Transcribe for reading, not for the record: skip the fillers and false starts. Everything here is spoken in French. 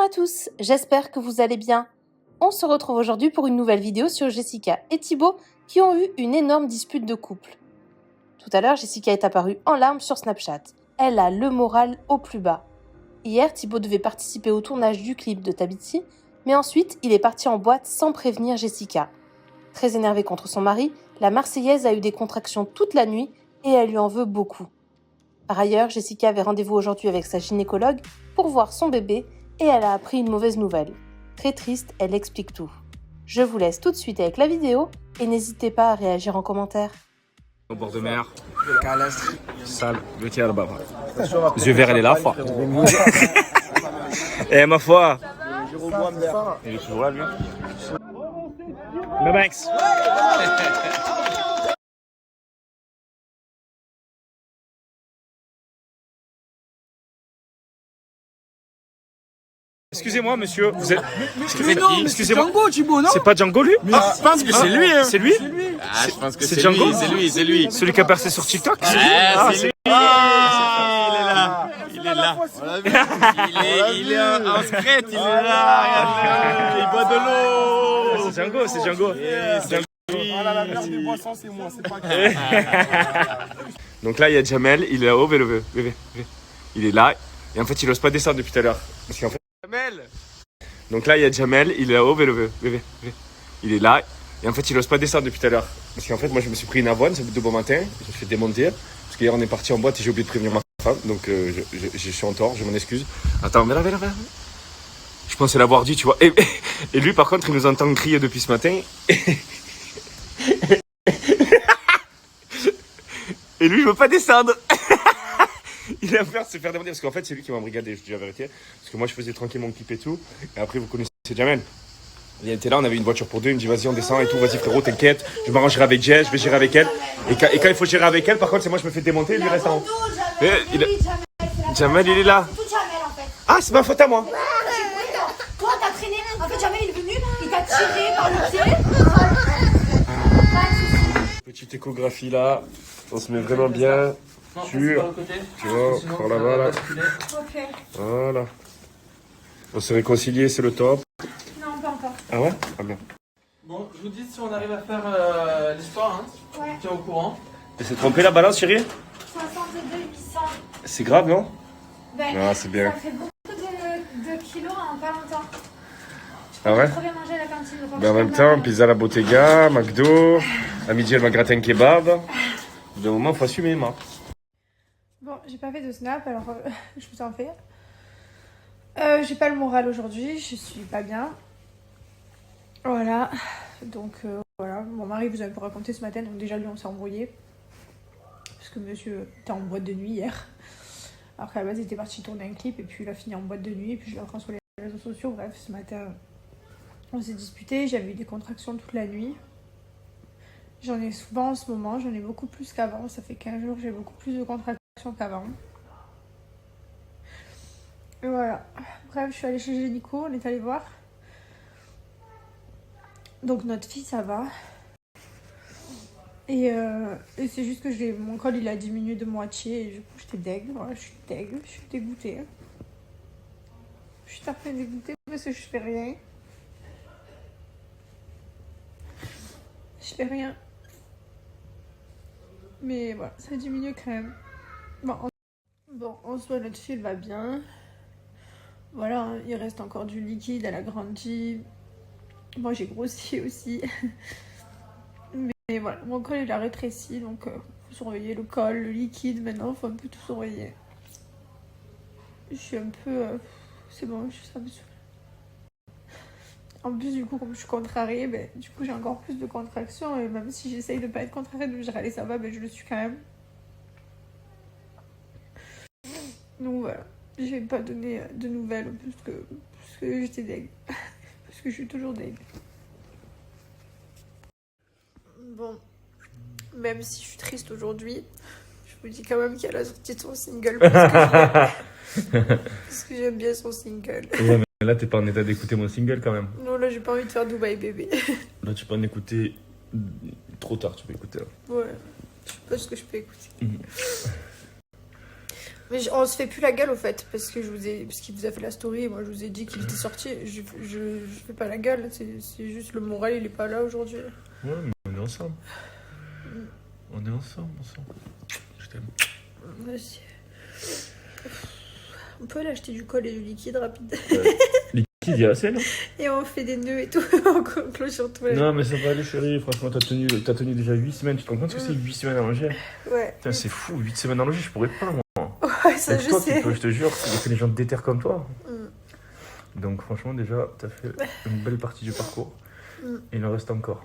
à tous, j'espère que vous allez bien. On se retrouve aujourd'hui pour une nouvelle vidéo sur Jessica et Thibaut qui ont eu une énorme dispute de couple. Tout à l'heure, Jessica est apparue en larmes sur Snapchat. Elle a le moral au plus bas. Hier, Thibaut devait participer au tournage du clip de Tabiti, mais ensuite, il est parti en boîte sans prévenir Jessica. Très énervée contre son mari, la Marseillaise a eu des contractions toute la nuit et elle lui en veut beaucoup. Par ailleurs, Jessica avait rendez-vous aujourd'hui avec sa gynécologue pour voir son bébé et elle a appris une mauvaise nouvelle. Très triste, elle explique tout. Je vous laisse tout de suite avec la vidéo et n'hésitez pas à réagir en commentaire. Au bord de mer, sale, le tiers là-bas. Yeux verts, elle est là, foi. Eh, ma foi. Il est toujours là, lui. Max. Excusez-moi, monsieur, vous êtes. Excusez-moi. Django, Thibaut, non? C'est pas Django, lui? Je pense que c'est lui, hein. C'est lui? Ah, je pense que C'est c'est Django? lui, c'est lui. Celui qui a percé sur TikTok? Ah, c'est lui. Ah, Il est là. Il est en secrète, il est là. Il boit de l'eau. C'est Django, c'est Django. Ah là, la merde des boissons, c'est moi, c'est pas grave. Donc là, il y a Jamel, il est là-haut, bébé. Il est là. Et en fait, il n'ose pas descendre depuis tout à l'heure. Parce qu'en fait, Jamel. Donc là, il y a Jamel, il est là-haut, bébé. Il est là. Et en fait, il n'ose pas descendre depuis tout à l'heure. Parce qu'en fait, moi, je me suis pris une avoine ce de bon matin. Je me suis fait démonter. Parce qu'hier, on est parti en boîte et j'ai oublié de prévenir ma femme. Donc, je suis en tort, je m'en excuse. Attends, mais là. Je pensais l'avoir dit, tu vois. Et lui, par contre, il nous entend crier depuis ce matin. Et lui, je veux pas descendre. Il a peur de se faire demander. Parce qu'en fait, c'est lui qui m'a brigadé, je dis la vérité. Parce que moi, je faisais tranquille mon clip et tout. Et après, vous connaissez Jamel. Il était là, on avait une voiture pour deux. Il me dit, vas-y, on descend et tout. Vas-y, frérot, t'inquiète. Je m'arrangerai avec Jess, je vais gérer avec elle. Et quand il faut gérer avec elle, par contre, c'est moi, je me fais démonter. Lui reste en haut. Jamel, il est là. C'est tout Jamel en fait. Ah, c'est ma faute à moi. Toi t'as traîné. En fait Jamel il est venu, il t'a tiré par le pied. Petite échographie là. On se met vraiment bien. Sûr. Tu vois, par là-bas là. Ok. Voilà. On s'est réconcilié, c'est le top. Non, pas encore. Ah ouais? Ah bien. Bon, je vous dis si on arrive à faire l'histoire, hein. Ouais. Tiens au courant. Tu s'est trompé la balance, chérie? 62 800. C'est grave, non? Ben, Ah, c'est bien. ça fait beaucoup de kilos en pas longtemps. Ah ouais? Trop bien manger à la cantine. donc Ben en je même peux temps, pas- pizza à la Bottega, McDo. À midi, elle m'a gratté un kebab. De moment, faut assumer, moi. Bon, j'ai pas fait de snap alors je vous en fais. J'ai pas le moral aujourd'hui, je suis pas bien. Voilà. Donc voilà, mon mari vous a un peu raconté ce matin, donc déjà lui on s'est embrouillé. Parce que monsieur était en boîte de nuit hier. Alors qu'à la base il était parti tourner un clip et puis il a fini en boîte de nuit et puis je l'ai appris sur les réseaux sociaux. Bref, ce matin on s'est disputé, j'avais eu des contractions toute la nuit. J'en ai souvent en ce moment, j'en ai beaucoup plus qu'avant. Ça fait 15 jours, j'ai beaucoup plus de contractions qu'avant. Et voilà. Bref, je suis allée chez Génico, on est allé voir. Donc notre fille, ça va. Et c'est juste que mon col, il a diminué de moitié. Et du coup, j'étais deg. Voilà, je suis deg. Je suis dégoûtée. Je suis un peu dégoûtée parce que je fais rien. Je fais rien. Mais voilà, ça diminue quand même. Bon, en soi, notre fille, elle va bien. Voilà, hein, il reste encore du liquide, elle a grandi. Moi, j'ai grossi aussi. Mais voilà, mon col, il a rétréci. Donc, faut surveiller le col, le liquide. Maintenant, faut un peu tout surveiller. Je suis un peu... c'est bon, je suis un peu saoulée. En plus, du coup, comme je suis contrariée, ben, du coup, j'ai encore plus de contractions. Et même si j'essaye de pas être contrariée, de dire allez, ça va, ben, je le suis quand même. Donc voilà, je vais pas donner de nouvelles parce que j'étais deg. Parce que je suis toujours deg. Bon, même si je suis triste aujourd'hui, je vous dis quand même qu'il y a la sortie de son single parce que j'aime bien son single. Ouais, mais là, t'es pas en état d'écouter mon single quand même. Non, là, j'ai pas envie de faire Dubaï bébé. Là, tu peux en écouter trop tard, tu peux écouter là. Ouais, je sais pas ce que je peux écouter. Mais on se fait plus la gueule au fait, parce que parce qu'il vous a fait la story et moi je vous ai dit qu'il était sorti. Je fais pas la gueule, c'est juste le moral il est pas là aujourd'hui. Ouais, mais on est ensemble. On est ensemble. Je t'aime. Vas-y. On peut aller acheter du colle et du liquide rapide. Liquide, il y a assez, non? Et on fait des nœuds et tout, on clôture tout. Non, mais ça va aller, chérie. Franchement, t'as tenu déjà 8 semaines. Tu te rends compte que c'est 8 semaines à loger? Ouais. Putain, c'est fou, 8 semaines à loger, je pourrais pas, moi. Ouais, ça Avec je toi, sais. je te jure, c'est les gens de déter comme toi. Donc, franchement, déjà, t'as fait une belle partie du parcours. Il en reste encore.